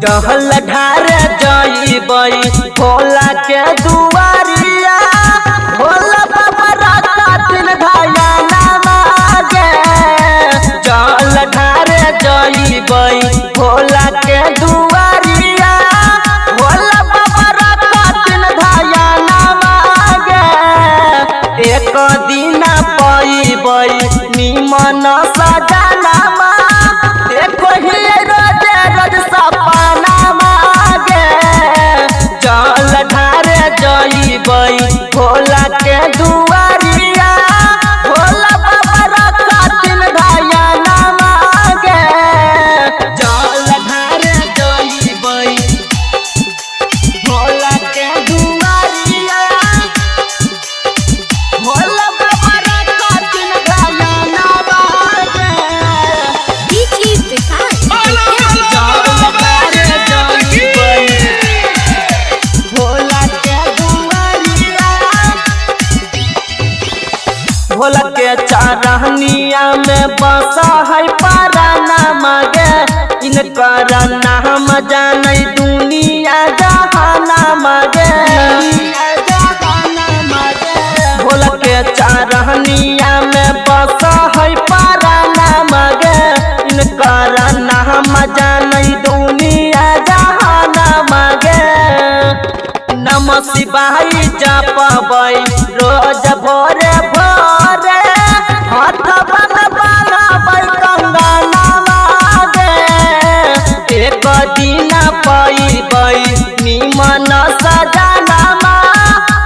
जहल ढार जइबई भोला के दुआरिया भोला बाबा राता दिन धायाना मागे। जहल ढार जइबई भोला के दुआरिया भोला बाबा राता दिन धायाना मागे। एक दिन पइबई निमन सजाना देखो ही रोज रोज सपना मागे। जल ढारे जइबई भोला के दुआरिया भोला बाबा राता दिन धायाना मागे। जल ढारे जइबई भोला के दुआरिया भोला बाबा राता दिन धायाना मागे। भोला के चारहनिया में बसा है पराना मागे। इनकर नाम जाने दुनिया जहाना मागे। भोला के चारहनिया में बसा है पराना मागे। इनकर नाम जाने दुनिया जहाना मागे। नमः शिवाय जपबै रोज भोरे भोरे हाथ बनबै कंगना मागे। एक दिन पइबै निमन सजाना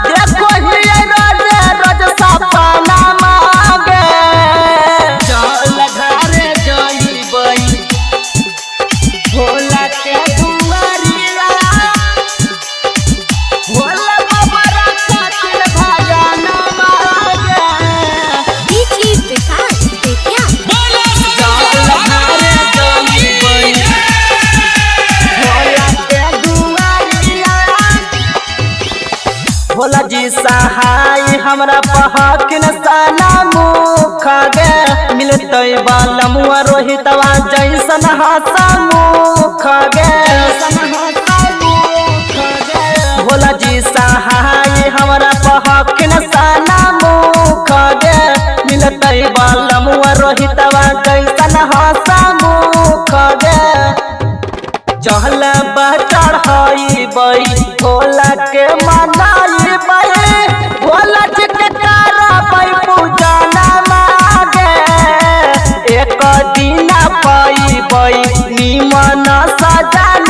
देखो ही रोज रोज सपना मागे। जल ढारे जइबै भोला के दुआरिया भोला बाबा राता दिन धायाना मागे। जल ढारे जइबई भोला के दुआरिया भोला जी सहाय हमरा पहकिन साना मुख गे। मिलतै बालमुआ रोहितवा जैसन हसा मुख गे। भोला जी सहाय हमरा पहकिन साना मुख गे। मिलतै बालमुआ रोहितवा जैसन हसा मुख गे। जहल चढ़इबई भोला के मनाइबई भोला जी के करबै पूजना मागे। एक दिन पइबई निमन सजाना